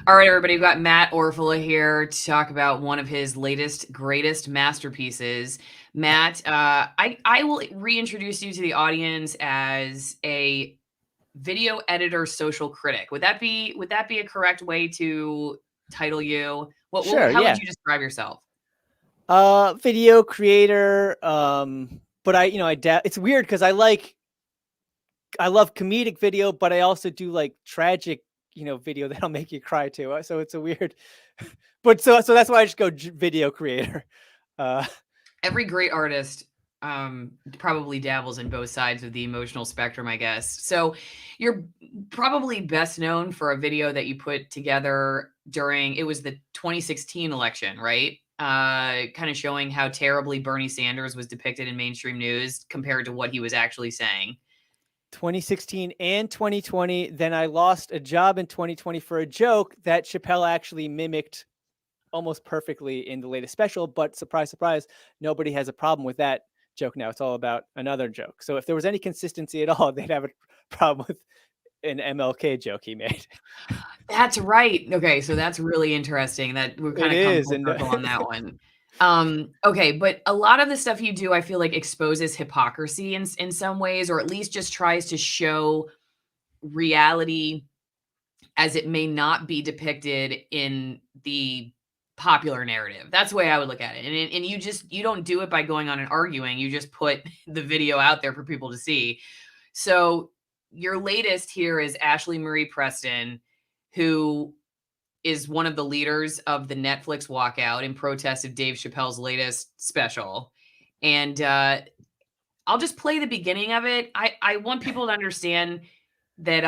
All right, everybody, we've got Matt Orfalea here to talk about one of his latest, greatest masterpieces. Matt, I will reintroduce you to the audience as a video editor, social critic. Would that be a correct way to title you? Sure, How would yeah. you describe yourself? Video creator. But it's weird because I love comedic video, but I also do like tragic, video that'll make you cry too. So it's a weird, but so that's why I just go video creator. Every great artist probably dabbles in both sides of the emotional spectrum, I guess. So you're probably best known for a video that you put together during, it was the 2016 election, right? Kind of showing how terribly Bernie Sanders was depicted in mainstream news compared to what he was actually saying. 2016 and 2020. Then I lost a job in 2020 for a joke that Chappelle actually mimicked almost perfectly in the latest special. But surprise, surprise, nobody has a problem with that joke now. It's all about another joke. So if there was any consistency at all, they'd have a problem with an MLK joke he made. That's right. Okay, so that's really interesting that we're kind of come full circle on that one. Okay, but a lot of the stuff you do, I feel like exposes hypocrisy in some ways, or at least just tries to show reality as it may not be depicted in the popular narrative. That's the way I would look at it. And you don't do it by going on and arguing. You just put the video out there for people to see. So your latest here is Ashlee Marie Preston, who is one of the leaders of the Netflix walkout in protest of Dave Chappelle's latest special. And I'll just play the beginning of it. I want people to understand that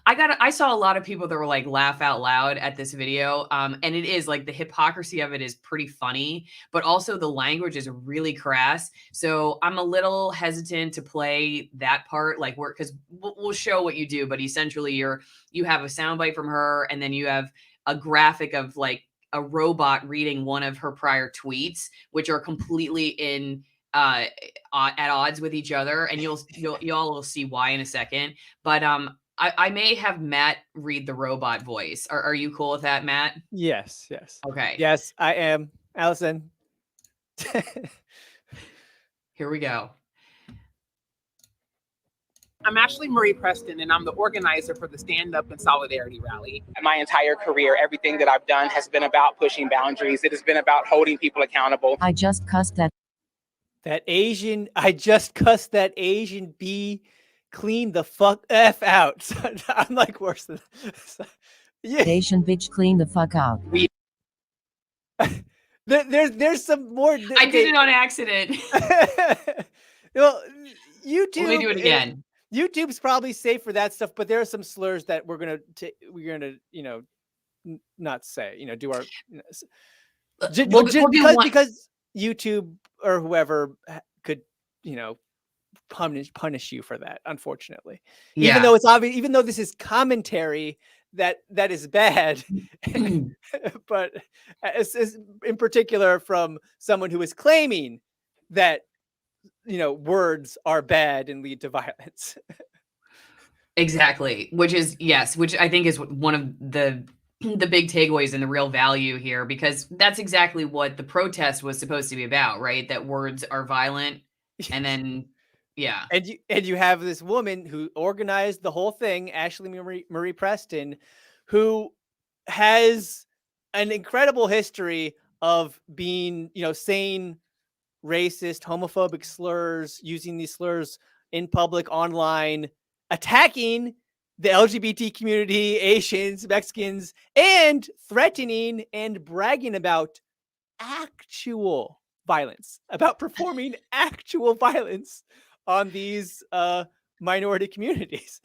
I saw a lot of people that were like laugh out loud at this video. And it is like the hypocrisy of it is pretty funny, but also the language is really crass. So I'm a little hesitant to play that part, like because we'll show what you do, but essentially you have a soundbite from her, and then you have a graphic of like a robot reading one of her prior tweets, which are completely at odds with each other, and y'all will see why in a second. But I may have Matt read the robot voice. Are you cool with that, Matt? Yes. Okay. Yes, I am. Allison. Here we go. I'm Ashlee Marie Preston, and I'm the organizer for the Stand Up and Solidarity Rally. My entire career, everything that I've done has been about pushing boundaries. It has been about holding people accountable. I just cussed that Asian B clean the fuck F out. I'm like worse than yeah. Asian bitch clean the fuck out. There's some more. I did it on accident. Well, YouTube. Let me do it again. YouTube's probably safe for that stuff, but there are some slurs that we're gonna not say. Do our because YouTube or whoever could punish you for that, unfortunately. Yeah. Even though it's obvious, even though this is commentary that is bad, but in particular from someone who is claiming that words are bad and lead to violence. Exactly, which I think is one of the big takeaways and the real value here, because that's exactly what the protest was supposed to be about, right? That words are violent, and then yeah. And you have this woman who organized the whole thing, Ashlee Marie Preston, who has an incredible history of being, saying racist, homophobic slurs, using these slurs in public, online, attacking the LGBT community, Asians, Mexicans, and threatening and bragging about actual violence, about performing actual violence on these minority communities.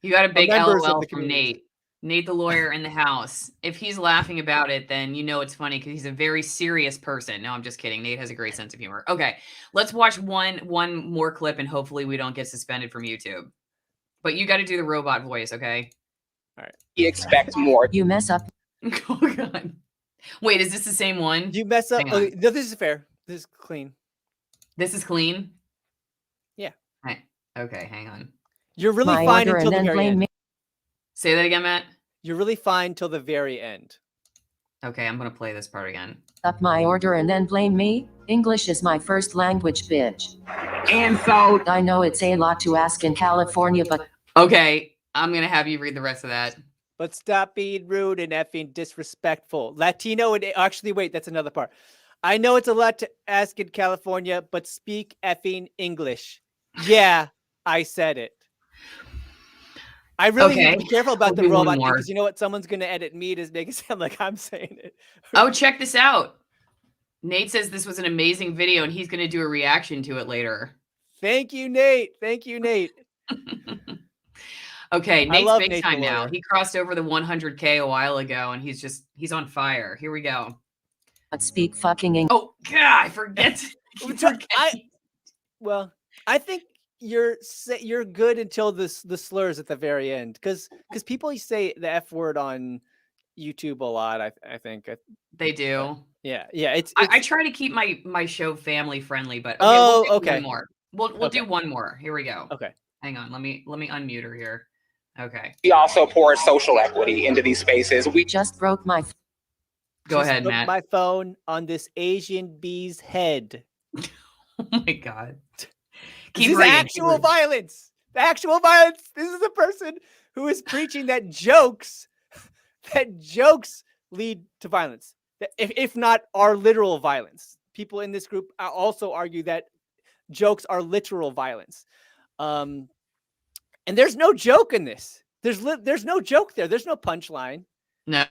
You got a big LOL from Nate. Nate, the lawyer in the house. If he's laughing about it, then it's funny because he's a very serious person. No, I'm just kidding. Nate has a great sense of humor. Okay, let's watch one more clip, and hopefully we don't get suspended from YouTube. But you got to do the robot voice, okay? All right. You expect more. You mess up. Oh, God. Wait, is this the same one? You mess up. Oh, no, this is fair. This is clean. This is clean? Yeah. Okay, hang on. You're really fine until the very end. Say that again, Matt. You're really fine till the very end. Okay, I'm gonna play this part again. Up my order and then blame me? English is my first language, bitch. And so I know it's a lot to ask in California, but Okay, I'm gonna have you read the rest of that. But stop being rude and effing disrespectful. Latino and actually, wait, that's another part. I know it's a lot to ask in California, but speak effing English. Yeah, I said it. I really need to be careful about the robot thing, because you know what? Someone's going to edit me to make it sound like I'm saying it. Oh, check this out. Nate says this was an amazing video and he's going to do a reaction to it later. Thank you, Nate. Thank you, Nate. Okay, Nate's big time now. He crossed over the 100K a while ago and he's on fire. Here we go. But speak fucking English. Oh, God, I forget. Well, I think you're good until the slurs at the very end, because people say the F word on YouTube a lot. I think they do. Yeah. I try to keep my show family friendly, but okay. One more. We'll do one more. Here we go. Okay. Hang on. Let me unmute her here. Okay. We also pour social equity into these spaces. We just broke my. Go ahead, Matt. My phone on this Asian bee's head. Oh my God. This is actual violence. The actual violence. This is a person who is preaching that jokes lead to violence. If not are literal violence. People in this group also argue that jokes are literal violence. And there's no joke in this. There's no joke there. There's no punchline. No,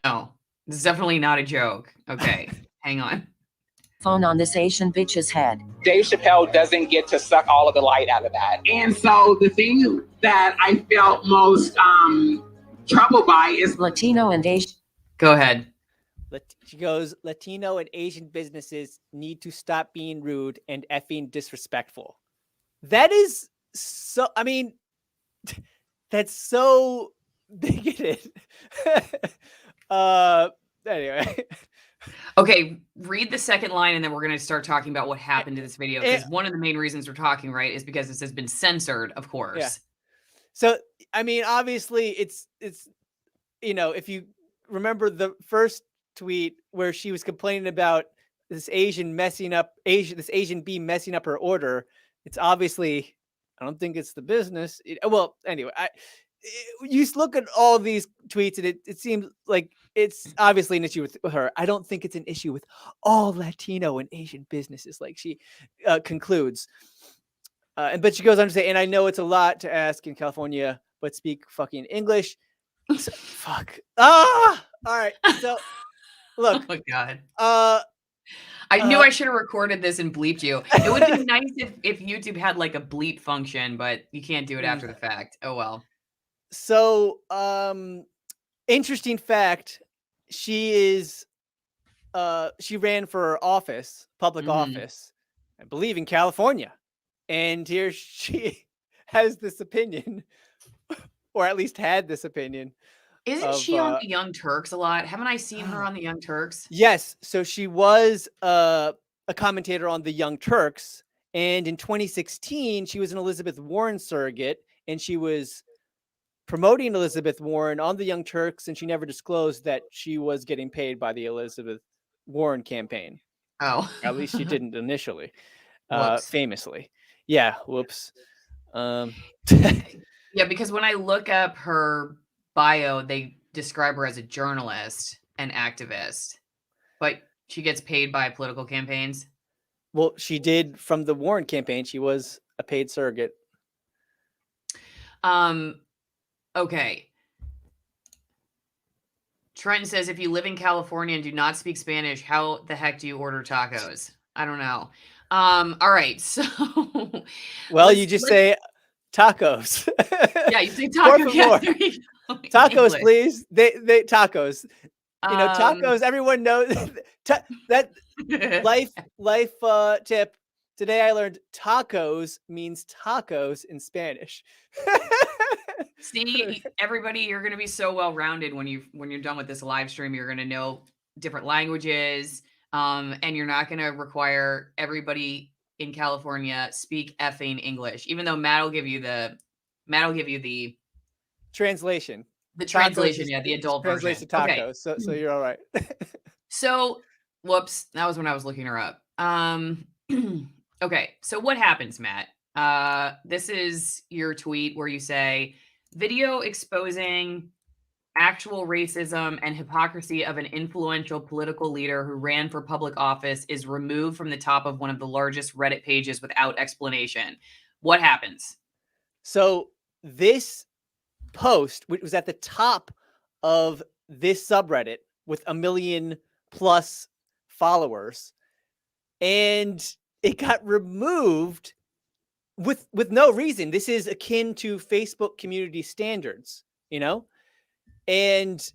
this is definitely not a joke. Okay, hang on. Phone on this Asian bitch's head. Dave Chappelle doesn't get to suck all of the light out of that. And so the thing that I felt most troubled by is Latino and Asian. Go ahead. She goes, Latino and Asian businesses need to stop being rude and effing disrespectful. That is so, I mean, that's so bigoted. Anyway. Okay, read the second line and then we're going to start talking about what happened to this video. Because one of the main reasons we're talking, right, is because this has been censored, of course. Yeah. So, I mean, obviously it's, if you remember the first tweet where she was complaining about this Asian bee messing up her order, it's obviously, I don't think it's the business. Well, anyway, you look at all these tweets and it seems like it's obviously an issue with her. I don't think it's an issue with all Latino and Asian businesses, like she concludes. But she goes on to say, and I know it's a lot to ask in California, but speak fucking English. So, fuck. All right. So look. Oh my God. I knew I should have recorded this and bleeped you. It would be nice if YouTube had like a bleep function, but you can't do it after the fact. Oh well. So, interesting fact, she ran for office, public office, I believe in California. And here she has this opinion, or at least had this opinion. Isn't she on the Young Turks a lot? Haven't I seen her on the Young Turks? Yes. So she was a commentator on the Young Turks. And in 2016, she was an Elizabeth Warren surrogate, and she was promoting Elizabeth Warren on the Young Turks, and she never disclosed that she was getting paid by the Elizabeth Warren campaign. Oh. At least she didn't initially, famously. Yeah, whoops. Yeah, because when I look up her bio, they describe her as a journalist and activist, but she gets paid by political campaigns. Well, she did from the Warren campaign. She was a paid surrogate. Okay. Trenton says, if you live in California and do not speak Spanish, how the heck do you order tacos? I don't know. All right. So, well, you just say tacos. Yeah, you say tacos. Tacos, please. They tacos. You know, tacos. Everyone knows that life tip. Today I learned tacos means tacos in Spanish. See, everybody, you're going to be so well-rounded when you're done with this live stream. You're going to know different languages, and you're not going to require everybody in California speak effing English. Even though Matt will give you the translation. The translation, Tacos the adult translates version. to tacos. Okay. So you're all right. So, whoops, that was when I was looking her up. Okay, so what happens, Matt? This is your tweet where you say, video exposing actual racism and hypocrisy of an influential political leader who ran for public office is removed from the top of one of the largest Reddit pages without explanation. What happens? So this post, which was at the top of this subreddit with 1 million plus followers, and it got removed with no reason. This is akin to Facebook community standards, you know? And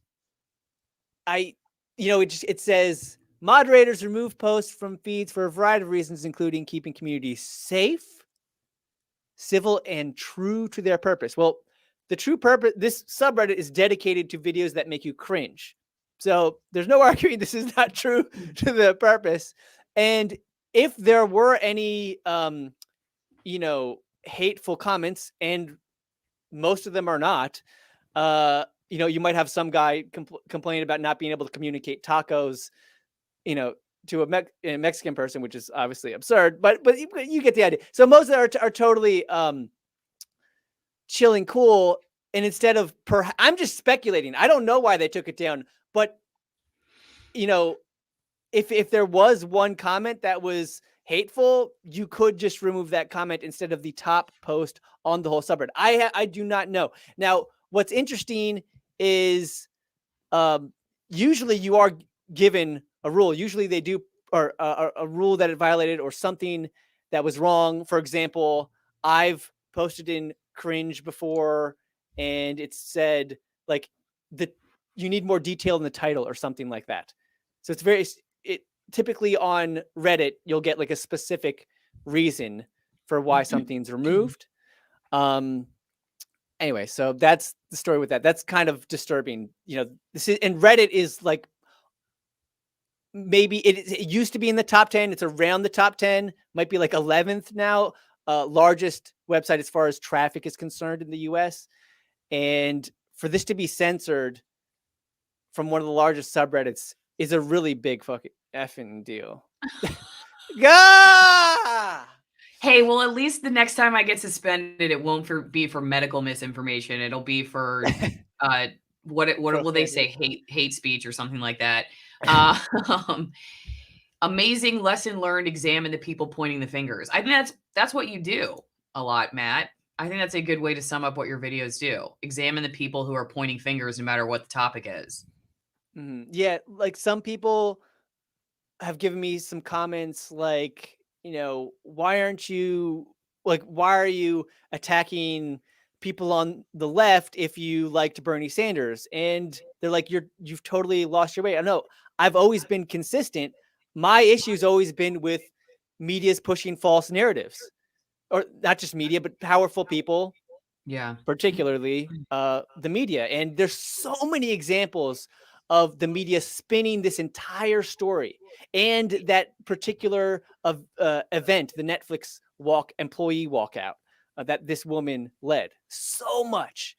it says moderators remove posts from feeds for a variety of reasons, including keeping communities safe, civil, and true to their purpose. Well, the true purpose, this subreddit is dedicated to videos that make you cringe. So there's no arguing this is not true to the purpose. And if there were any, hateful comments, and most of them are not, you might have some guy complain about not being able to communicate tacos, to a Mexican person, which is obviously absurd, but you get the idea. So most of them are totally chill and cool. And instead of, I'm just speculating. I don't know why they took it down, but if there was one comment that was hateful, you could just remove that comment instead of the top post on the whole subreddit. I do not know. Now, what's interesting is usually you are given a rule. Usually they do, or a rule that it violated or something that was wrong. For example, I've posted in cringe before and it said like you need more detail in the title or something like that. So typically on Reddit, you'll get like a specific reason for why something's removed. Anyway, so that's the story with that. That's kind of disturbing. And Reddit is like, maybe it used to be in the top 10. It's around the top 10, might be like 11th now, largest website as far as traffic is concerned in the US. And for this to be censored from one of the largest subreddits is a really big fucking effing deal. Gah! Hey, well, at least the next time I get suspended, it won't be for medical misinformation. It'll be for what will they say? Hate speech or something like that. Amazing lesson learned. Examine the people pointing the fingers. I think that's what you do a lot, Matt. I think that's a good way to sum up what your videos do. Examine the people who are pointing fingers, no matter what the topic is. Mm-hmm. Yeah, like some people have given me some comments like, why are you attacking people on the left if you liked Bernie Sanders? And they're like, you've totally lost your way. I know I've always been consistent. My issue's always been with media's pushing false narratives, or not just media, but powerful people. Yeah. Particularly the media. And there's so many examples of the media spinning this entire story and that particular event, the Netflix employee walkout that this woman led. So much.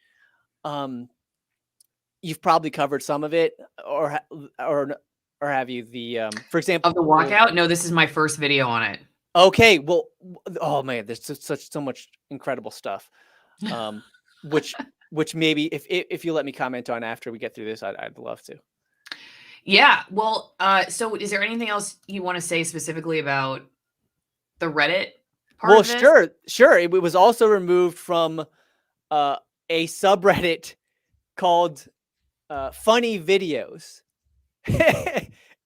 You've probably covered some of it, or have you? For example, of the walkout? No, this is my first video on it. Okay, well, oh man, there's so much incredible stuff, which maybe if you let me comment on after we get through this, I'd love to. Yeah, well, so is there anything else you want to say specifically about the Reddit part of this? Sure. It was also removed from a subreddit called Funny Videos,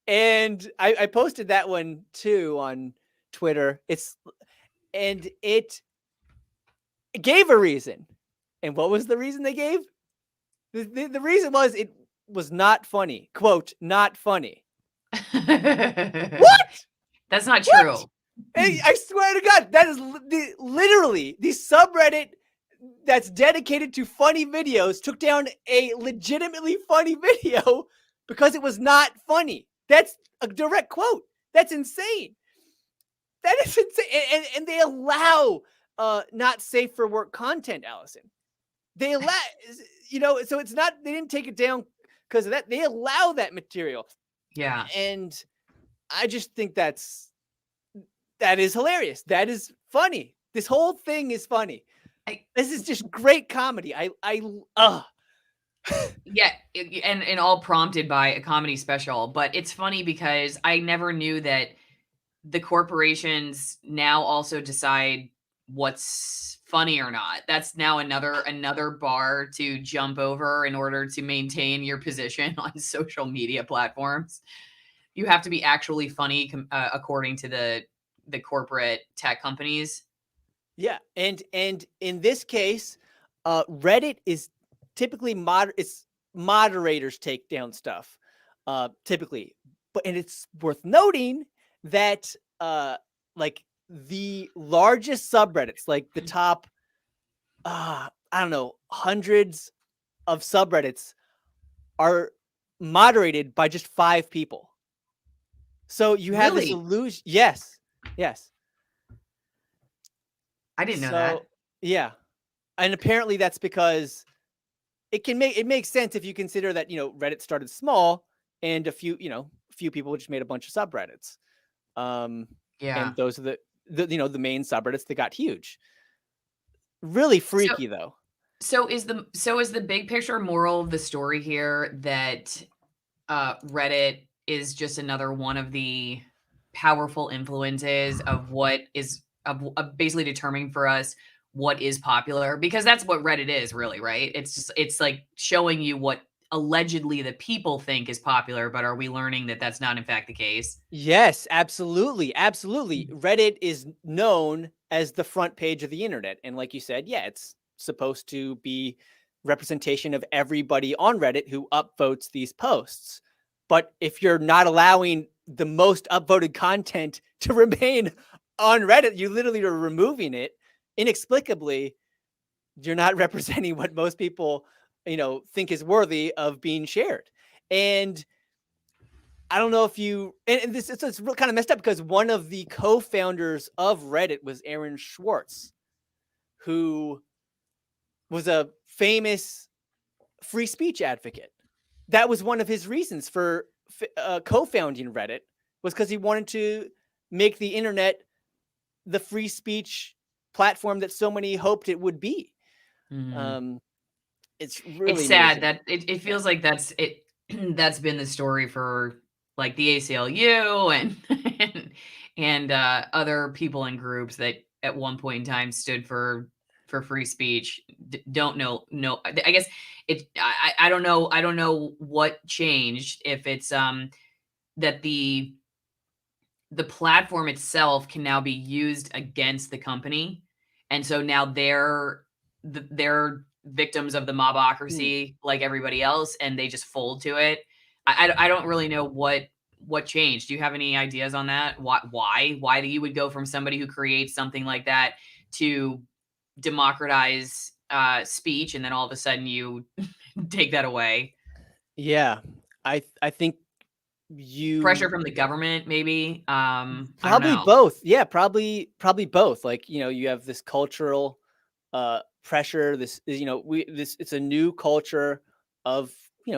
and I posted that one too on Twitter. It gave a reason. And what was the reason they gave? The reason was it was not funny. Quote, not funny. What? That's not true. What? Hey, I swear to God, that is literally the subreddit that's dedicated to funny videos took down a legitimately funny video because it was not funny. That's a direct quote. That's insane. That is insane. And they allow not safe for work content, Allison. they allow, so it's not, they didn't take it down because of that. They allow that material. Yeah. And I just think that is hilarious. That is funny. This whole thing is funny. This is just great comedy. Yeah, and all prompted by a comedy special, but it's funny because I never knew that the corporations now also decide what's funny or not. That's now another bar to jump over in order to maintain your position on social media platforms. You have to be actually funny according to the corporate tech companies. Yeah, and in this case, Reddit is typically moderators take down stuff, typically. And it's worth noting that like the largest subreddits, like the top, I don't know, hundreds of subreddits are moderated by just 5 people. So you have this illusion. Yes. I didn't know that. Yeah. And apparently that's because it makes sense if you consider that, Reddit started small and a few people just made a bunch of subreddits. Yeah. And those are the main subreddits that got huge. Really freaky though. So is the big picture moral of the story here that Reddit is just another one of the powerful influences of what is basically determining for us what is popular, because that's what Reddit is really, right? It's like showing you what allegedly the people think is popular, but are we learning that that's not in fact the case? Yes, absolutely. Reddit is known as the front page of the internet. And like you said, yeah, it's supposed to be representation of everybody on Reddit who upvotes these posts. But if you're not allowing the most upvoted content to remain on Reddit, you literally are removing it inexplicably. You're not representing what most people, think is worthy of being shared. And I don't know if it's kind of messed up because one of the co-founders of Reddit was Aaron Swartz, who was a famous free speech advocate. That was one of his reasons for co-founding Reddit, was because he wanted to make the internet the free speech platform that so many hoped it would be. Mm-hmm. It's really sad that it feels like that's it. That's been the story for like the ACLU and other people and groups that at one point in time stood for free speech. Don't know. No, I guess I don't know. I don't know what changed. If it's that the platform itself can now be used against the company, and so now they're victims of the mobocracy like everybody else, and they just fold to it. I don't really know what changed. Do you have any ideas on that? Why you would go from somebody who creates something like that to democratize speech, and then all of a sudden you take that away? Yeah, I think pressure from the government, maybe. Probably both. Yeah, probably both. Like, you have this cultural pressure. This is, it's a new culture of,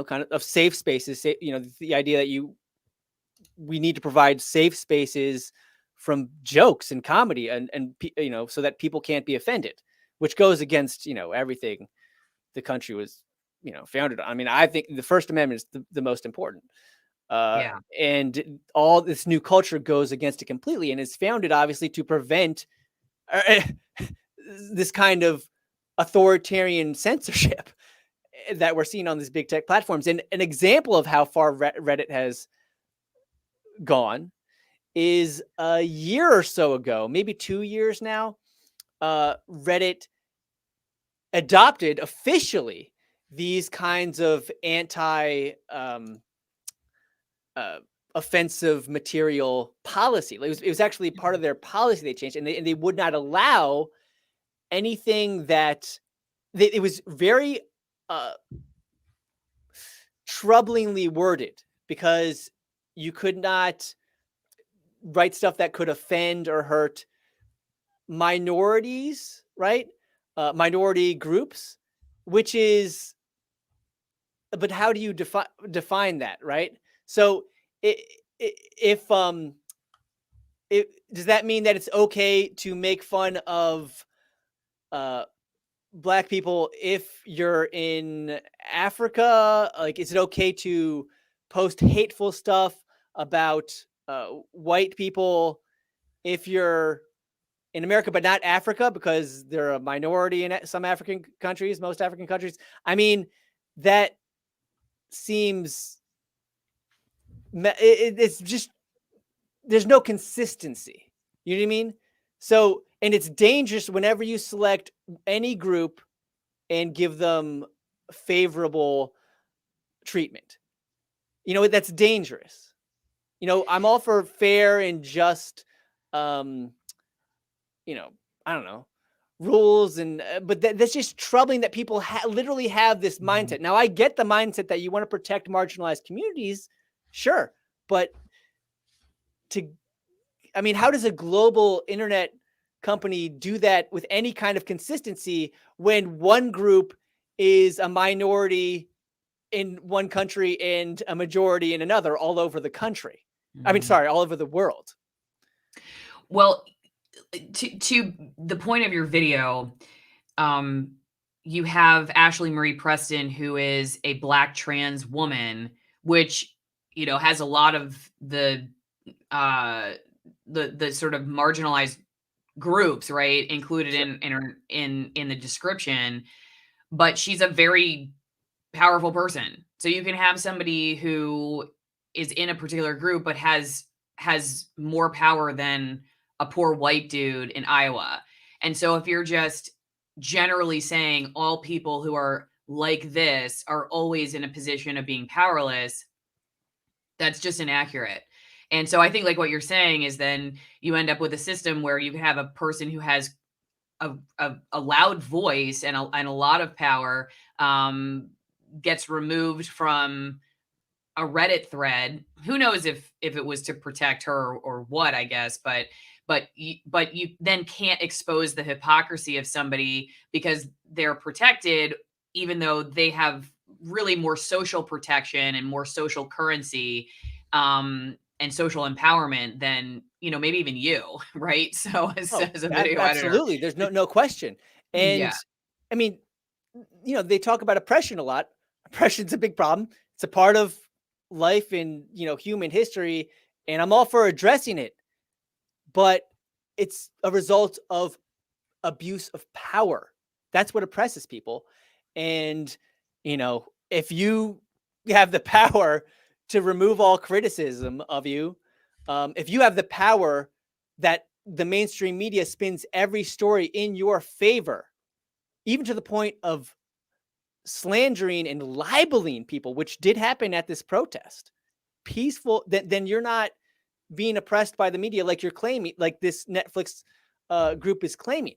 kind of safe spaces. The idea that we need to provide safe spaces from jokes and comedy and so that people can't be offended, which goes against, everything the country was, founded on. I mean, I think the First Amendment is the most important. And all this new culture goes against it completely, and it's founded obviously to prevent this kind of authoritarian censorship that we're seeing on these big tech platforms. And an example of how far Reddit has gone is a year or so ago, maybe 2 years now, Reddit adopted officially these kinds of offensive material policy. It was actually part of their policy they changed, and they would not allow anything that it was very troublingly worded, because you could not write stuff that could offend or hurt minorities, right? Minority groups, which is, but how do you define that, right? So if does that mean that it's okay to make fun of Black people if you're in Africa? Like, is it okay to post hateful stuff about white people if you're in America, but not Africa, because they're a minority in some African countries, most African countries? I mean, that seems, it's just, there's no consistency. You know what I mean? So, and it's dangerous whenever you select any group and give them favorable treatment. You know, that's dangerous. You know, I'm all for fair and just, you know, I don't know, rules, and but that's just troubling that people literally have this mindset. Now, I get the mindset that you want to protect marginalized communities, sure, but I mean, how does a global internet company do that with any kind of consistency when one group is a minority in one country and a majority in another all over the country? I mean, sorry, all over the world. Well, to the point of your video, you have Ashlee Marie Preston, who is a Black trans woman, which, you know, has a lot of the sort of marginalized groups, right, included in the description, but she's a very powerful person. So you can have somebody who is in a particular group but has more power than a poor white dude in Iowa. And so if you're just generally saying all people who are like this are always in a position of being powerless, that's just inaccurate. And so I think, like, what you're saying is then you end up with a system where you have a person who has a loud voice and a lot of power, gets removed from a Reddit thread. Who knows if it was to protect her or what, I guess, but you then can't expose the hypocrisy of somebody because they're protected, even though they have really more social protection and more social currency, and social empowerment than, you know, maybe even you, right? So as a video absolutely editor, there's no question. And yeah. I mean, you know, they talk about oppression a lot. Oppression's a big problem. It's a part of life in, you know, human history, and I'm all for addressing it, but it's a result of abuse of power. That's what oppresses people. And, you know, if you have the power to remove all criticism of you, if you have the power that the mainstream media spins every story in your favor, even to the point of slandering and libeling people, which did happen at this protest, peaceful, then you're not being oppressed by the media like you're claiming, like this Netflix group is claiming.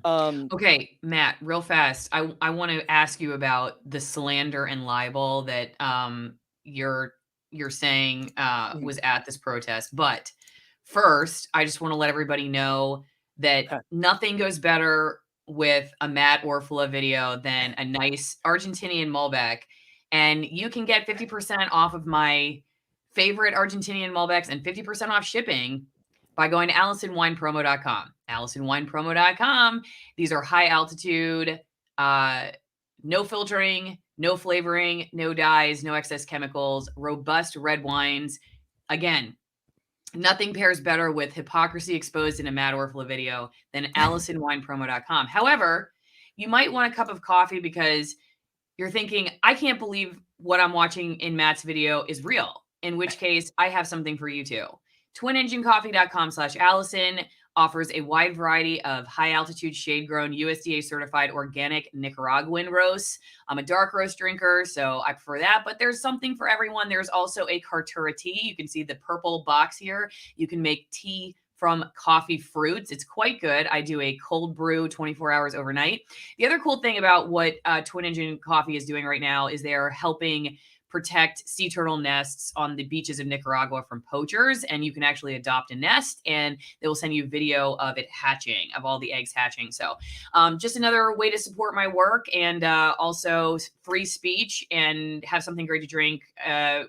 Okay, Matt, real fast. I want to ask you about the slander and libel that you're saying was at this protest. But first, I just want to let everybody know that nothing goes better with a Matt Orfalea video than a nice Argentinian Malbec. And you can get 50% off of my favorite Argentinian Malbecs and 50% off shipping by going to AllisonWinePromo.com. AllisonWinePromo.com. These are high altitude, no filtering, no flavoring, no dyes, no excess chemicals, robust red wines. Again, nothing pairs better with hypocrisy exposed in a Matt Orfalea video than AllisonWinePromo.com. However, you might want a cup of coffee because you're thinking, I can't believe what I'm watching in Matt's video is real. In which case, I have something for you too. TwinEngineCoffee.com/Allison offers a wide variety of high-altitude, shade-grown, USDA-certified organic Nicaraguan roasts. I'm a dark roast drinker, so I prefer that, but there's something for everyone. There's also a Cartura tea. You can see the purple box here. You can make tea from coffee fruits. It's quite good. I do a cold brew 24 hours overnight. The other cool thing about what Twin Engine Coffee is doing right now is they're helping protect sea turtle nests on the beaches of Nicaragua from poachers. And you can actually adopt a nest, and they will send you video of it hatching, of all the eggs hatching. So just another way to support my work, and also free speech, and have something great to drink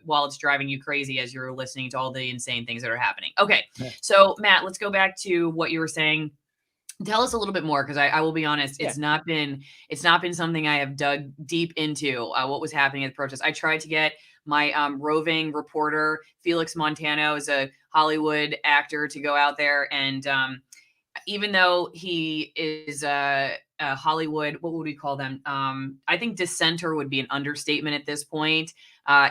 while it's driving you crazy as you're listening to all the insane things that are happening. Okay. So Matt, let's go back to what you were saying. Tell us a little bit more, because I will be honest, it's not been something I have dug deep into, what was happening at the protest. I tried to get my roving reporter, Felix Montano, is a Hollywood actor, to go out there. And even though he is a Hollywood, what would we call them? I think dissenter would be an understatement at this point.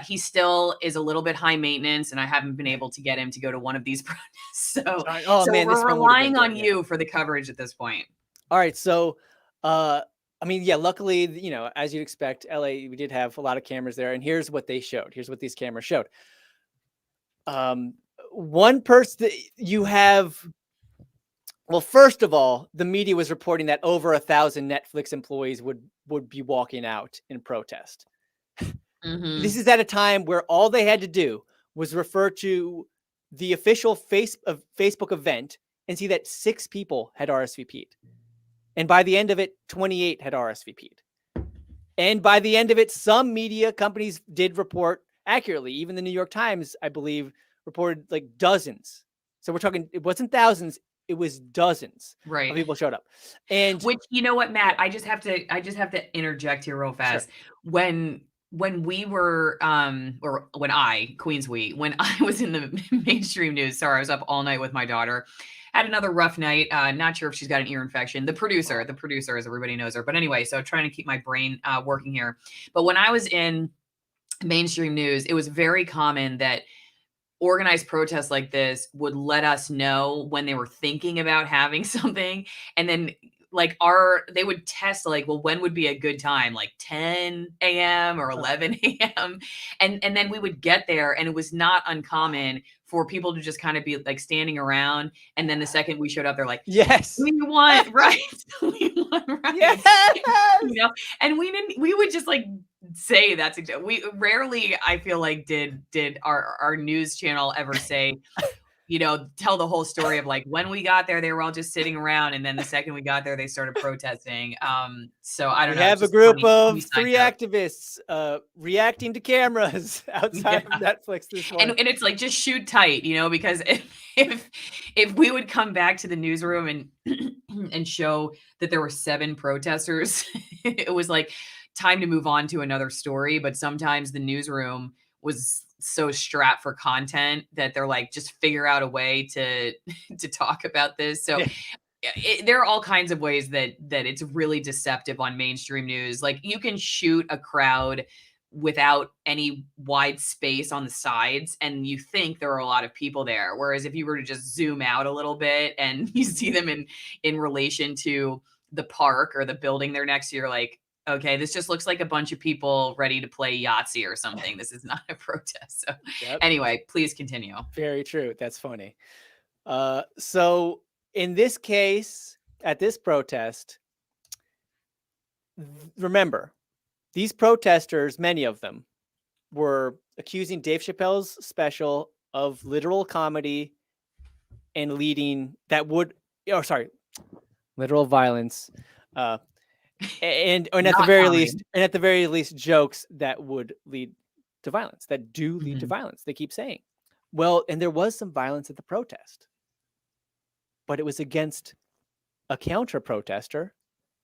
He still is a little bit high maintenance, and I haven't been able to get him to go to one of these protests. So, we're relying on you for the coverage at this point. All right. So, I mean, yeah, luckily, you know, as you'd expect, LA, we did have a lot of cameras there, and here's what they showed. Here's what these cameras showed. One person you have. Well, first of all, the media was reporting that over 1,000 Netflix employees would be walking out in protest. This is at a time where all they had to do was refer to the official Facebook event and see that 6 people had RSVP'd. And by the end of it, 28 had RSVP'd. And by the end of it, some media companies did report accurately. Even the New York Times, I believe, reported like dozens. So we're talking, it wasn't thousands, it was dozens of people showed up. And which, you know what, Matt, I just have to interject here real fast. Sure. When we were, or when I was in the mainstream news, sorry, I was up all night with my daughter, had another rough night. Not sure if she's got an ear infection. The producer, as everybody knows her. But anyway, so trying to keep my brain working here. But when I was in mainstream news, it was very common that organized protests like this would let us know when they were thinking about having something. And then like they would test like, well, when would be a good time? Like 10 a.m. or 11 a.m. And then we would get there, and it was not uncommon for people to just kind of be like standing around. And then the second we showed up, they're like, yes, we want right. We want right. Yes. You know, and we would just like say that's we rarely, I feel like, did our news channel ever say, you know, tell the whole story of like when we got there, they were all just sitting around, and then the second we got there, they started protesting. So I don't know. We have a group of 3 activists reacting to cameras outside of Netflix this morning. And it's like, just shoot tight, you know, because if we would come back to the newsroom and show that there were 7 protesters, it was like time to move on to another story. But sometimes the newsroom was so strapped for content that they're like, just figure out a way to talk about this. So there are all kinds of ways that it's really deceptive on mainstream news. Like, you can shoot a crowd without any wide space on the sides, and you think there are a lot of people there. Whereas if you were to just zoom out a little bit and you see them in relation to the park or the building they're next to, you're like, okay, this just looks like a bunch of people ready to play Yahtzee or something. This is not a protest. So anyway, please continue. Very true. That's funny. So in this case, at this protest, remember, these protesters, many of them, were accusing Dave Chappelle's special of literal comedy and literal violence. And at the very least, jokes that would lead to violence, that do lead to violence. They keep saying, well, and there was some violence at the protest, but it was against a counter protester,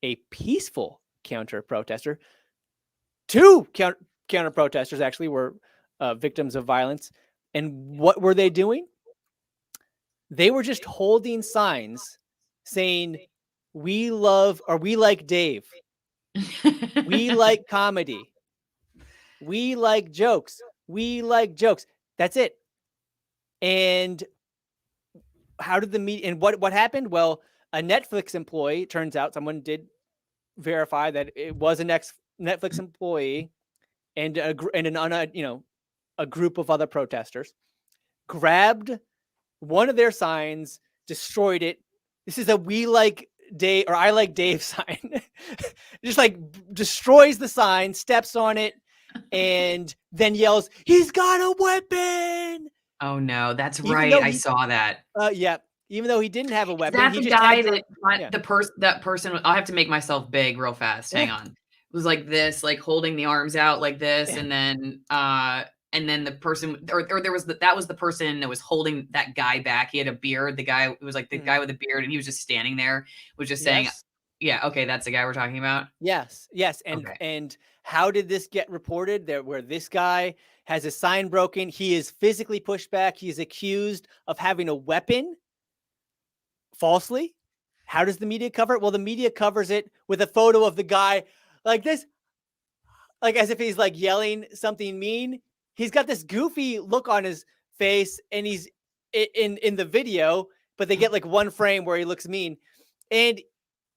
a peaceful counter protester. 2 counter protesters actually were victims of violence. And what were they doing? They were just holding signs saying, we like Dave. We like comedy. We like jokes. We like jokes. That's it. And how did the media, and what happened? Well, a Netflix employee, turns out someone did verify that it was a Netflix employee and a group of other protesters grabbed one of their signs, destroyed it. This is a "We like Dave" or "I like Dave" sign. Just like destroys the sign, steps on it, and then yells, "He's got a weapon!" Oh no, that's Even right. though I he, saw that. yeah, even though he didn't have a Is weapon, that he the just had guy to, that yeah, that person? I have to make myself big real fast. Hang yeah, on. It was like this, like holding the arms out like this, yeah. and then the person, or there was that was the person that was holding that guy back. He had a beard. The guy, it was like the guy with the beard, and he was just standing there, was just saying, Yes. "Yeah, okay, that's the guy we're talking about." Yes, yes, Okay. and how did this get reported? There, where this guy has a sign broken, he is physically pushed back. He is accused of having a weapon falsely. How does the media cover it? Well, the media covers it with a photo of the guy like this, like as if he's like yelling something mean. He's got this goofy look on his face, and he's in the video, but they get like one frame where he looks mean, and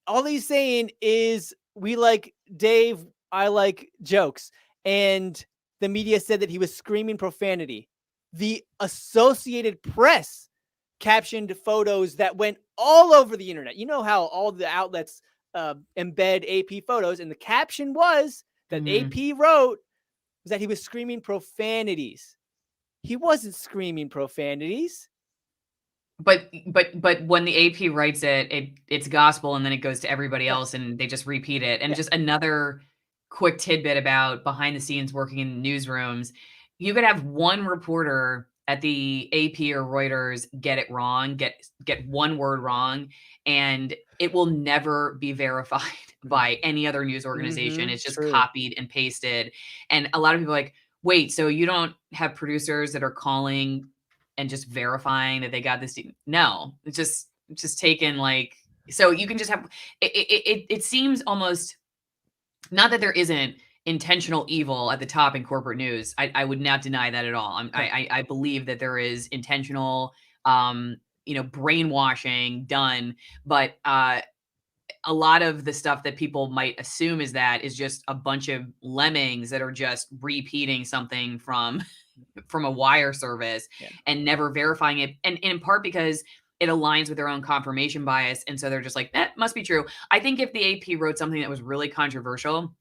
all he's saying is, "We like Dave, I like jokes." And the media said that he was screaming profanity. The Associated Press captioned photos that went all over the internet. You know how all the outlets embed AP photos, and the caption was that AP wrote was that he was screaming profanities. He wasn't screaming profanities. But when the AP writes it, it's gospel, and then it goes to everybody else, and they just repeat it. And Yeah. just another quick tidbit about behind the scenes working in newsrooms, you could have one reporter at the AP or Reuters get it wrong, get one word wrong, and it will never be verified by any other news organization. It's just True. copied and pasted. And a lot of people are like, wait, so you don't have producers that are calling and just verifying that they got this? No, it's just taken, like, so you can just have it seems almost, not that there isn't intentional evil at the top in corporate news. I would not deny that at all. I believe that there is intentional, brainwashing done, but a lot of the stuff that people might assume is just a bunch of lemmings that are just repeating something from a wire service and never verifying it. And in part because it aligns with their own confirmation bias. And so they're just like, that must be true. I think if the AP wrote something that was really controversial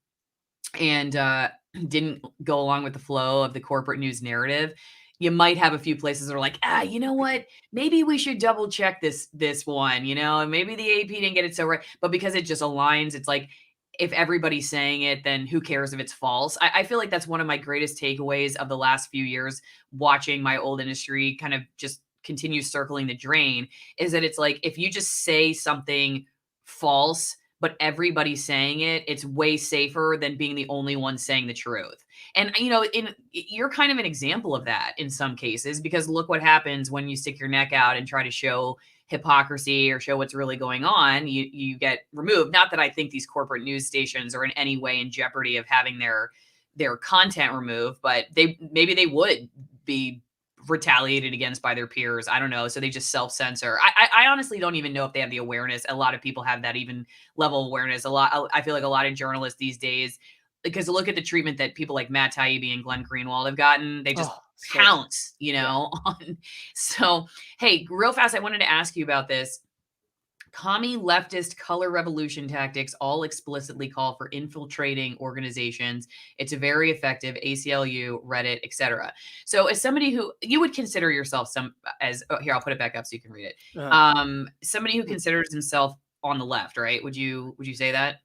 and didn't go along with the flow of the corporate news narrative, you might have a few places that are like, you know what? Maybe we should double check this one, and maybe the AP didn't get it so right. But because it just aligns, it's like, if everybody's saying it, then who cares if it's false? I feel like that's one of my greatest takeaways of the last few years, watching my old industry kind of just continue circling the drain, is that it's like, if you just say something false, but everybody's saying it, it's way safer than being the only one saying the truth. And, you're kind of an example of that in some cases, because look what happens when you stick your neck out and try to show hypocrisy or show what's really going on. You get removed. Not that I think these corporate news stations are in any way in jeopardy of having their content removed, but maybe they would be retaliated against by their peers. I don't know. So they just self-censor. I honestly don't even know if they have the awareness. A lot of people have that even level of awareness. I feel like a lot of journalists these days, because look at the treatment that people like Matt Taibbi and Glenn Greenwald have gotten. They just pounce, on. So, hey, real fast, I wanted to ask you about this. Commie leftist color revolution tactics all explicitly call for infiltrating organizations. It's a very effective, ACLU, Reddit, etc. So as somebody who you would consider yourself here, I'll put it back up so you can read it. Somebody who considers himself on the left, right? Would you say that?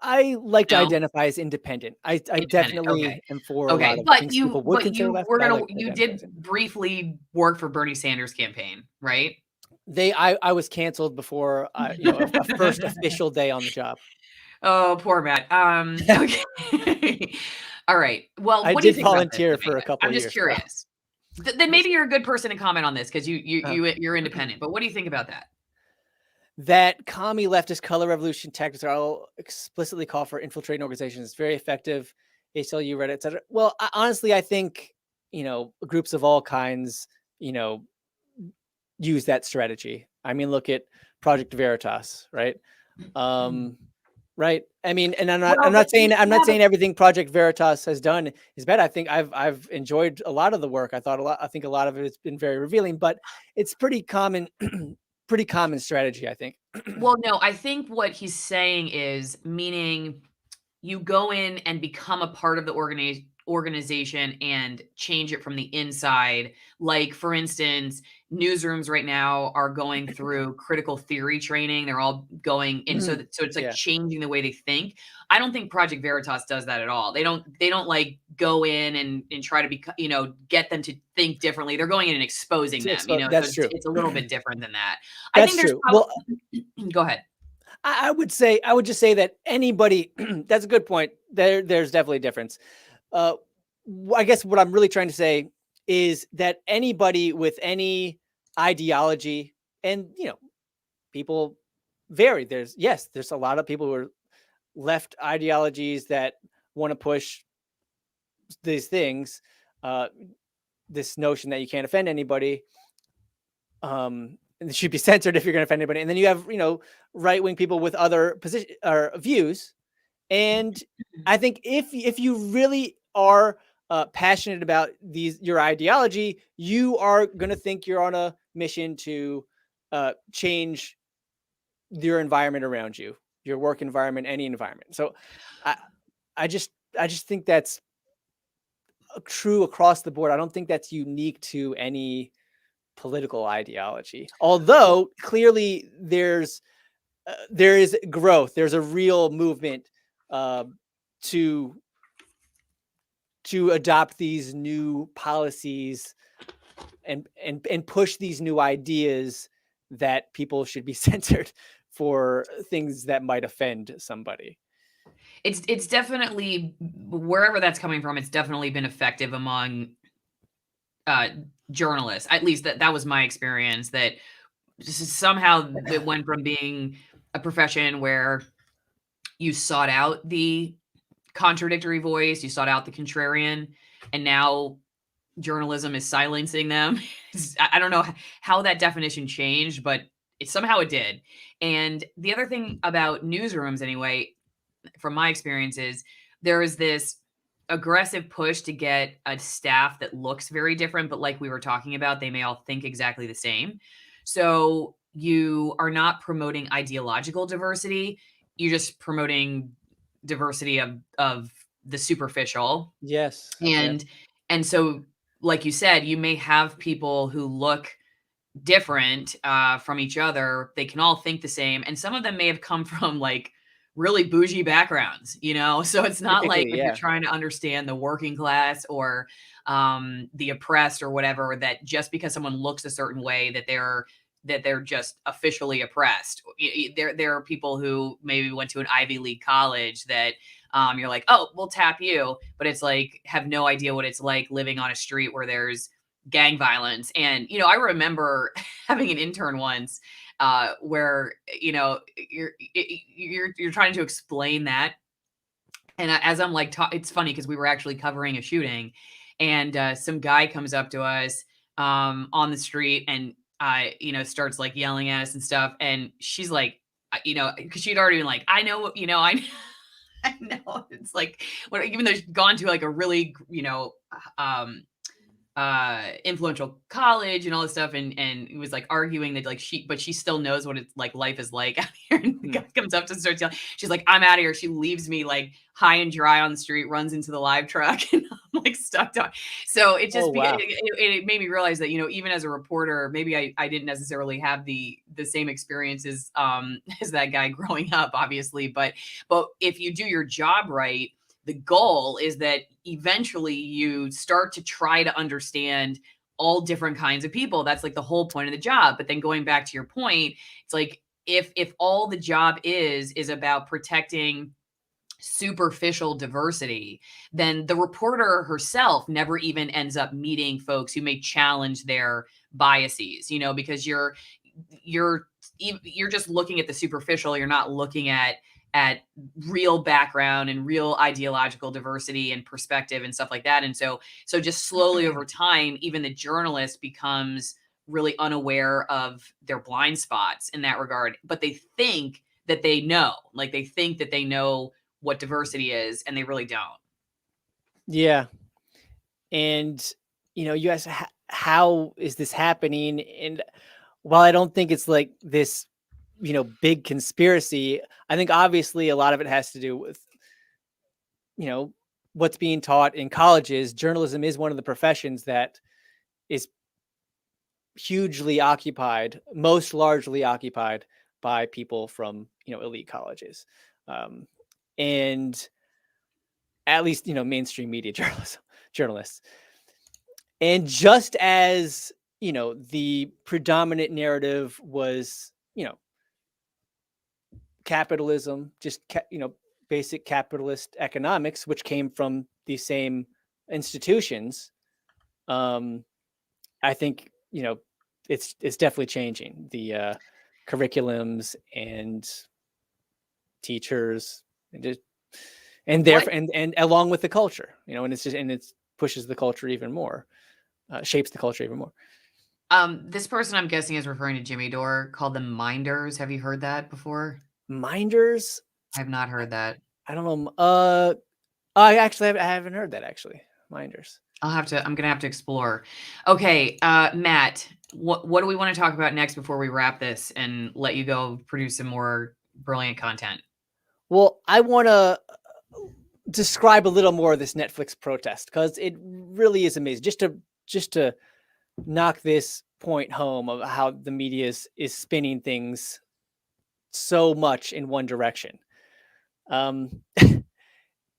I like to identify as independent. I definitely am for a lot of things people would consider left. You did briefly work for Bernie Sanders' campaign, right? I was canceled before a first official day on the job. Oh, poor Matt. Okay. All right. Well, I what do you did think volunteer about this? for a couple of years. I'm just curious. Then maybe you're a good person to comment on this because you're independent. But what do you think about that? That commie leftist color revolution tactics are all explicitly call for infiltrating organizations. It's very effective. ACLU, Reddit, etc. Well, honestly, I think groups of all kinds, use that strategy. I mean, look at Project Veritas, right? Right. I mean, and I'm not saying everything Project Veritas has done is bad. I think I've enjoyed a lot of the work. I think a lot of it has been very revealing, but it's pretty common strategy, I think. Well, no, I think what he's saying is, meaning you go in and become a part of the organization and change it from the inside. Like, for instance, newsrooms right now are going through critical theory training. They're all going in. So it's like changing the way they think. I don't think Project Veritas does that at all. They don't like go in and try to be, get them to think differently. They're going in and exposing them, That's so true. It's a little bit different than that. That's I think there's true. probably, go ahead. I would just say that anybody, that's a good point. There's definitely a difference. I guess what I'm really trying to say is that anybody with any ideology, and people vary. There's a lot of people who are left ideologies that want to push these things, this notion that you can't offend anybody, and it should be censored if you're going to offend anybody. And then you have, right-wing people with other position or views. And I think if you really are passionate about your ideology, you are going to think you're on a mission to change your environment around you, your work environment, any environment. So I just think that's true across the board. I don't think that's unique to any political ideology, although clearly there is growth. There's a real movement to adopt these new policies and push these new ideas that people should be censored for things that might offend somebody. It's definitely, wherever that's coming from, it's definitely been effective among journalists. At least that was my experience, that somehow it went from being a profession where you sought out the contradictory voice, you sought out the contrarian, and now journalism is silencing them. I don't know how that definition changed, but somehow it did. And the other thing about newsrooms, anyway, from my experience, is there is this aggressive push to get a staff that looks very different, but like we were talking about, they may all think exactly the same. So you are not promoting ideological diversity. You're just promoting diversity of the superficial. Yes. And so, like you said, you may have people who look different from each other. They can all think the same. And some of them may have come from like really bougie backgrounds, so it's not like if you're trying to understand the working class or the oppressed or whatever, that just because someone looks a certain way that they're just officially oppressed. There are people who maybe went to an Ivy League college that you're like, oh, we'll tap you, but it's like, have no idea what it's like living on a street where there's gang violence. And I remember having an intern once where you're trying to explain that, and as I'm like, it's funny because we were actually covering a shooting, and some guy comes up to us on the street and starts like yelling at us and stuff, and she's like, because she'd already been like, I know, I know. It's like, even though she's gone to like a really influential college and all this stuff, and it was like arguing that like she still knows what it's like, life is like out here. And the guy comes up to starts yelling. She's like, I'm out of here. She leaves me like high and dry on the street, runs into the live truck, and I'm like stuck down. So it just it made me realize that even as a reporter, maybe I didn't necessarily have the same experiences as that guy growing up, obviously, but if you do your job right, the goal is that eventually you start to try to understand all different kinds of people. That's like the whole point of the job. But then going back to your point, it's like, if all the job is about protecting superficial diversity, then the reporter herself never even ends up meeting folks who may challenge their biases, because you're just looking at the superficial. You're not looking at real background and real ideological diversity and perspective and stuff like that. And so just slowly over time, even the journalist becomes really unaware of their blind spots in that regard, but they think that they know, what diversity is, and they really don't. Yeah. And, you asked, how is this happening? And while I don't think it's like this, big conspiracy, I think obviously a lot of it has to do with, what's being taught in colleges, journalism is one of the professions that is hugely occupied, most largely occupied by people from, elite colleges. And at least, mainstream media journalists. And just as, the predominant narrative was, capitalism, just, basic capitalist economics, which came from these same institutions. I think, it's definitely changing the curriculums and teachers and therefore, and along with the culture, and it pushes the culture even more, shapes the culture even more. This person I'm guessing is referring to Jimmy Dore, called them minders. Have you heard that before? Minders? I have not heard that. I don't know. I haven't heard that actually. Minders. I'm gonna have to explore. Okay, Matt, what do we want to talk about next before we wrap this and let you go produce some more brilliant content? Well, I want to describe a little more of this Netflix protest because it really is amazing. Just to knock this point home of how the media is spinning things so much in one direction.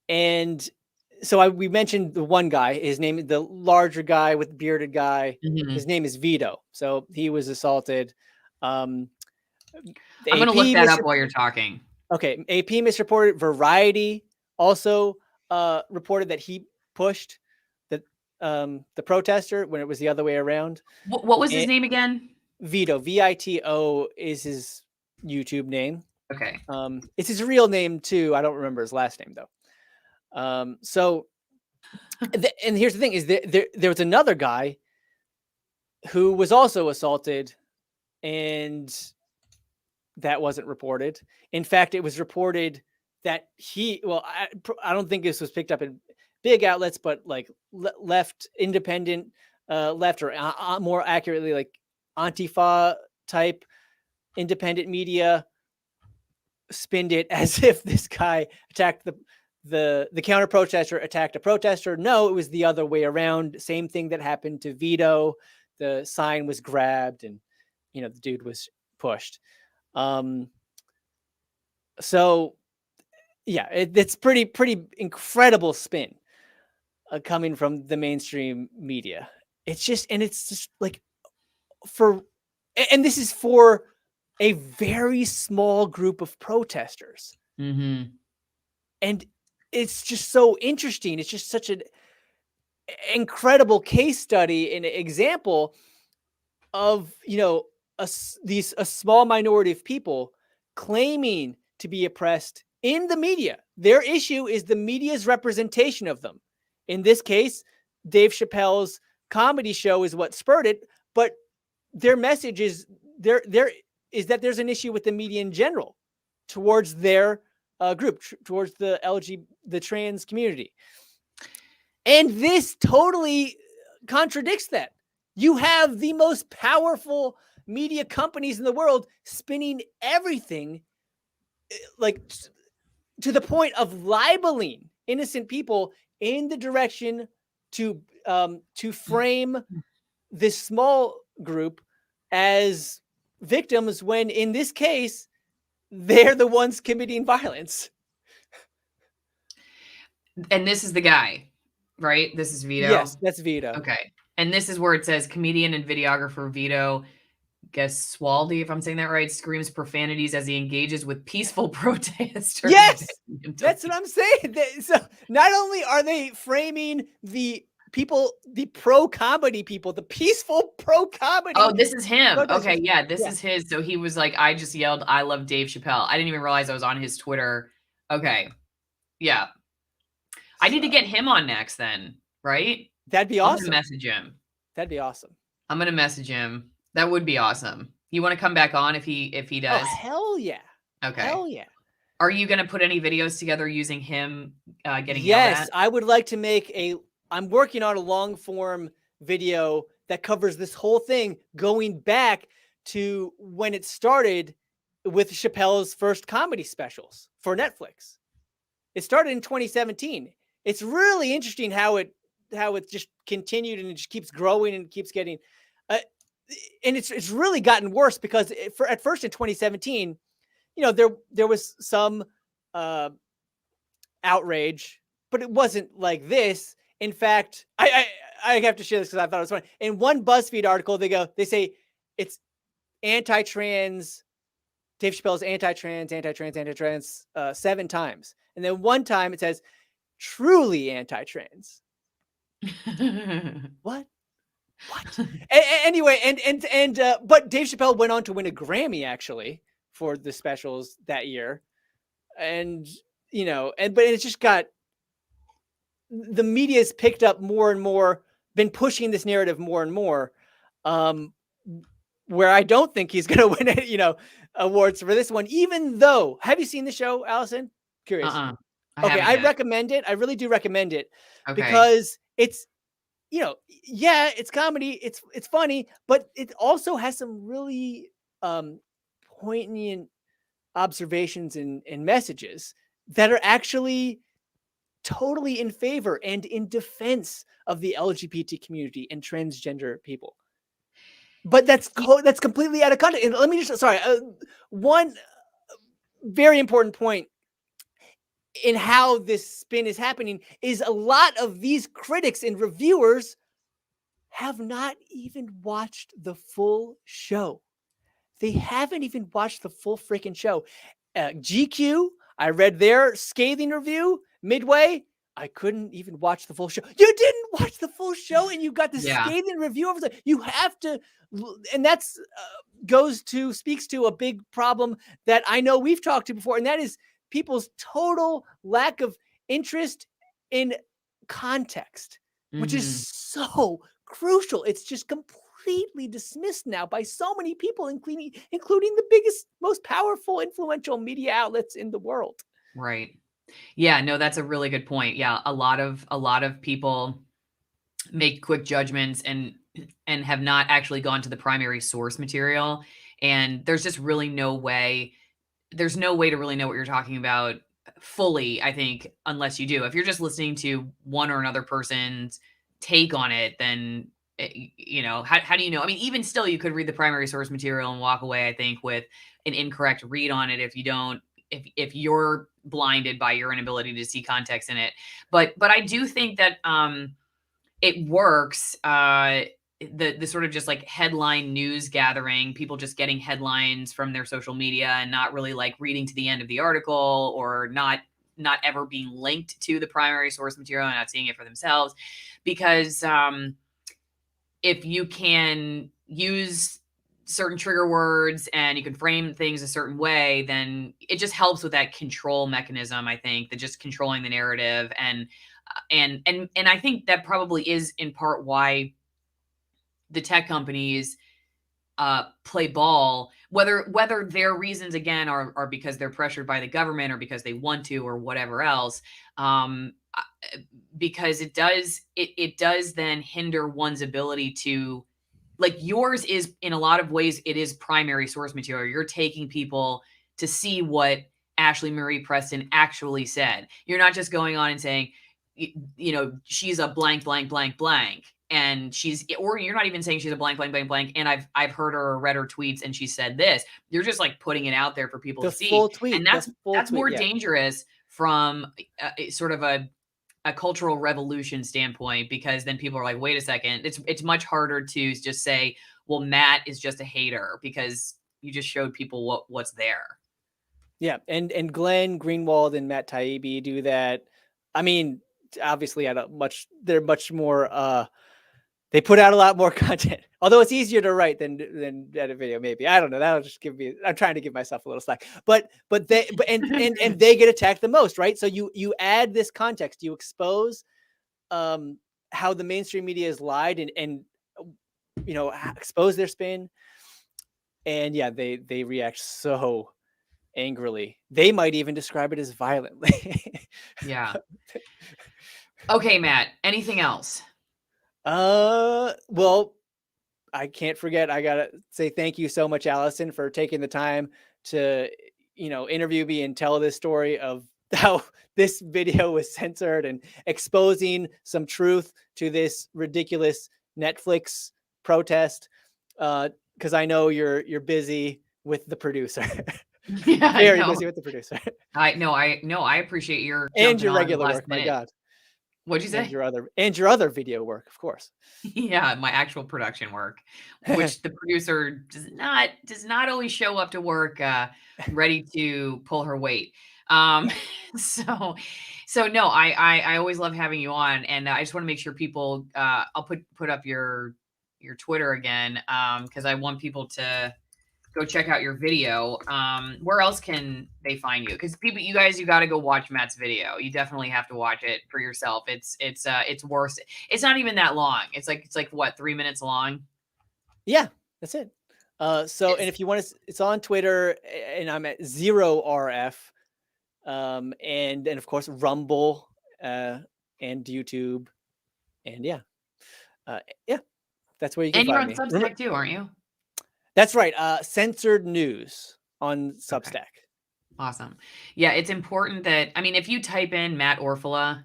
And so we mentioned the one guy, his name, the larger guy with the bearded guy, his name is Vito. So he was assaulted. I'm going to look that up while you're talking. Okay. AP misreported. Variety also reported that he pushed the protester when it was the other way around. What was his name again? Vito. Vito is his YouTube name. Okay. It's his real name too. I don't remember his last name though. So, and here's the thing: is there was another guy who was also assaulted, and that wasn't reported. In fact, it was reported that I don't think this was picked up in big outlets, but like left, independent, left, or more accurately, like Antifa type independent media spinned it as if this guy attacked the counter protester attacked a protester. No, it was the other way around. Same thing that happened to Vito. The sign was grabbed and, the dude was pushed. So yeah, it's pretty incredible spin coming from the mainstream media. It's just like and this is for a very small group of protesters. Mm-hmm. And it's just so interesting. It's just such an incredible case study and example of, a small minority of people claiming to be oppressed in the media. Their issue is the media's representation of them. In this case, Dave Chappelle's comedy show is what spurred it, but their message is there is that there's an issue with the media in general towards their group, towards the trans community. And this totally contradicts that. You have the most powerful media companies in the world spinning everything like to the point of libeling innocent people in the direction to frame this small group as victims, when in this case, they're the ones committing violence. And this is the guy, right? This is Vito? Yes, that's Vito. Okay. And this is where it says comedian and videographer Vito Gesualdi, if I'm saying that right, screams profanities as he engages with peaceful protesters. Yes, that's what I'm saying. So not only are they framing the people, the pro-comedy people, the peaceful pro-comedy. Oh, this is him. Okay, yeah, this is his. So he was like, I just yelled, I love Dave Chappelle. I didn't even realize I was on his Twitter. Okay. Yeah. I need to get him on next then, right? That'd be awesome. I'm gonna message him. That'd be awesome. I'm gonna message him. That would be awesome. You want to come back on if he does? Oh, hell yeah. Okay. Hell yeah. Are you gonna put any videos together using him getting yelled at? Yes, I would like to make I'm working on a long form video that covers this whole thing, going back to when it started with Chappelle's first comedy specials for Netflix. It started in 2017. it's really interesting how it just continued, and it just keeps growing and keeps getting, and it's really gotten worse because at first in 2017, there was some outrage, but it wasn't like this. In fact, I have to share this because I thought it was funny. In one BuzzFeed article, they say it's anti-trans. Dave Chappelle's anti-trans 7 times, and then one time it says truly anti-trans. What? Anyway, but Dave Chappelle went on to win a Grammy actually for the specials that year, and but it's just got, the media's picked up more and more, been pushing this narrative more and more, where I don't think he's going to win awards for this one, even though, have you seen the show, Allison? Curious. I recommend it. I really do recommend it because it's, it's comedy, it's funny, but it also has some really poignant observations and messages that are actually totally in favor and in defense of the LGBT community and transgender people. But that's completely out of context. And let me just, one very important point in how this spin is happening is a lot of these critics and reviewers have not even watched the full show. They haven't even watched the full freaking show. GQ, I read their scathing review midway. I couldn't even watch the full show. You didn't watch the full show, and you got the scathing review over the. You have to, and that's speaks to a big problem that I know we've talked to before, and that is people's total lack of interest in context, which is so crucial. It's just completely dismissed now by so many people, including the biggest, most powerful, influential media outlets in the world. Right. Yeah, no, that's a really good point. Yeah, a lot of people make quick judgments and have not actually gone to the primary source material, and there's just really no way. There's no way to really know what you're talking about fully, I think, unless you do. If you're just listening to one or another person's take on it, then how do you know? I mean, even still, you could read the primary source material and walk away, I think, with an incorrect read on it if you don't. If you're blinded by your inability to see context in it. But I do think that it works. The sort of just like headline news gathering, people just getting headlines from their social media and not really like reading to the end of the article, or not ever being linked to the primary source material and not seeing it for themselves. Because if you can use certain trigger words and you can frame things a certain way, then it just helps with that control mechanism, I think, that just controlling the narrative. And I think that probably is in part why the tech companies play ball, whether their reasons again are because they're pressured by the government or because they want to or whatever else, because it does then hinder one's ability to, like, yours is, in a lot of ways, it is primary source material. You're taking people to see what Ashlee Marie Preston actually said. You're not just going on and saying, she's a blank, blank, blank, blank. And or you're not even saying she's a blank, blank, blank, blank. And I've heard her or read her tweets and she said this. You're just like putting it out there for people to see. Full tweet. And that's more dangerous from sort of a cultural revolution standpoint, because then people are like, wait a second, it's much harder to just say, well, Matt is just a hater, because you just showed people what's there. Yeah. And Glenn Greenwald and Matt Taibbi do that. I mean, obviously they're much more, they put out a lot more content, although it's easier to write than edit video. Maybe, I don't know. That'll just I'm trying to give myself a little slack, but they they get attacked the most, right? So you add this context, you expose how the mainstream media has lied and expose their spin, and they react so angrily. They might even describe it as violently. Yeah. Okay, Matt, anything else? Well, I can't forget, I gotta say thank you so much, Allison, for taking the time to interview me and tell this story of how this video was censored and exposing some truth to this ridiculous Netflix protest. Because I know you're busy with the producer. Yeah, Very busy with the producer. I appreciate your and your on regular last work. My minute. God. What'd you say? And your other video work, of course. Yeah, my actual production work, which the producer does not always show up to work ready to pull her weight. So no, I always love having you on, and I just want to make sure people I'll put up your Twitter again because I want people to go check out your video. Where else can they find you? Because you got to go watch Matt's video. You definitely have to watch it for yourself. It's worth it. It's not even that long. It's like what, 3 minutes long? Yeah, that's it. And if you want to, it's on Twitter, and I'm at 0RF, and of course Rumble, and YouTube, and yeah, that's where you can find me. And you're on Substack too, aren't you? That's right. Censored News on Substack. Okay. Awesome. Yeah, it's important that, I mean, if you type in Matt Orfalea,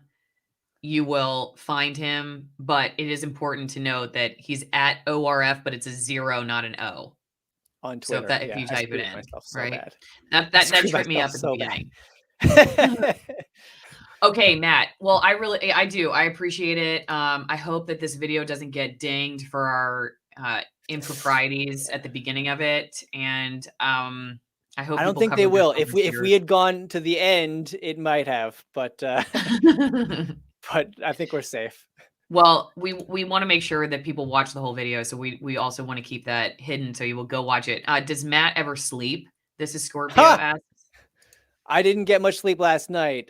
you will find him, but it is important to note that he's at ORF, but it's a 0, not an O. On Twitter. So if you type it in, right? That tripped me up at the beginning. Okay, Matt. Well, I do. I appreciate it. I hope that this video doesn't get dinged for our improprieties at the beginning of it, and I hope. I don't think they will. If we had gone to the end, it might have, but but I think we're safe. Well, we want to make sure that people watch the whole video, so we also want to keep that hidden. So you will go watch it. Does Matt ever sleep? This is Scorpio asks. I didn't get much sleep last night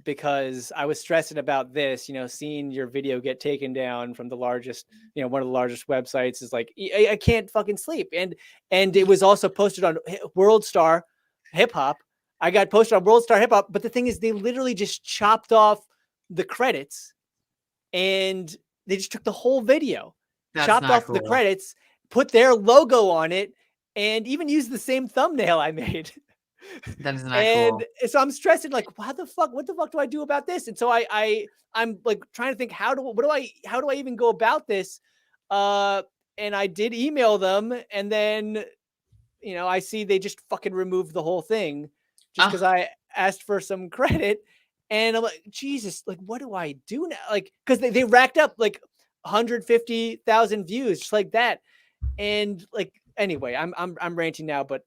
because I was stressing about this, seeing your video get taken down from the largest, one of the largest websites is like, I can't fucking sleep. And it was also posted on World Star Hip Hop. I got posted on World Star Hip Hop, but the thing is they literally just chopped off the credits and they just took the whole video, chopped off the credits, put their logo on it, and even used the same thumbnail I made. That is not cool. And so I'm stressing, like, what the fuck do I do about this? And so I'm like trying to think, how do I even go about this? And I did email them, and then I see they just fucking removed the whole thing just because I asked for some credit. And I'm like, Jesus, like, what do I do now? Like, because they racked up like 150,000 views just like that. And like, anyway, I'm ranting now, but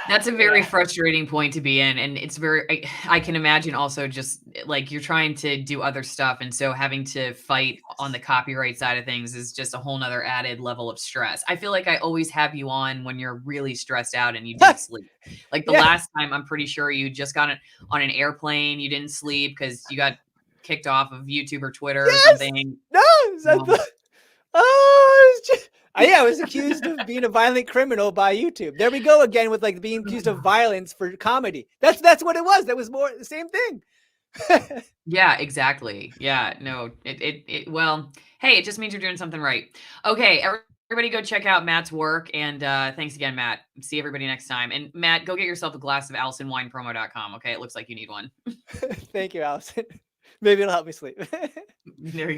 that's a very frustrating point to be in, and it's very I can imagine also just like you're trying to do other stuff, and so having to fight on the copyright side of things is just a whole nother added level of stress. I feel like I always have you on when you're really stressed out and you didn't sleep. Like the last time, I'm pretty sure you just got on an airplane, you didn't sleep because you got kicked off of YouTube or Twitter or something. I was accused of being a violent criminal by YouTube. There we go again with like being accused of violence for comedy. That's what it was. That was more the same thing. Yeah, exactly. Yeah, no, well, hey, it just means you're doing something right. Okay, everybody go check out Matt's work, and thanks again, Matt. See everybody next time. And Matt, go get yourself a glass of AllisonWinePromo.com. Okay, it looks like you need one. Thank you, Allison. Maybe it'll help me sleep. There you go.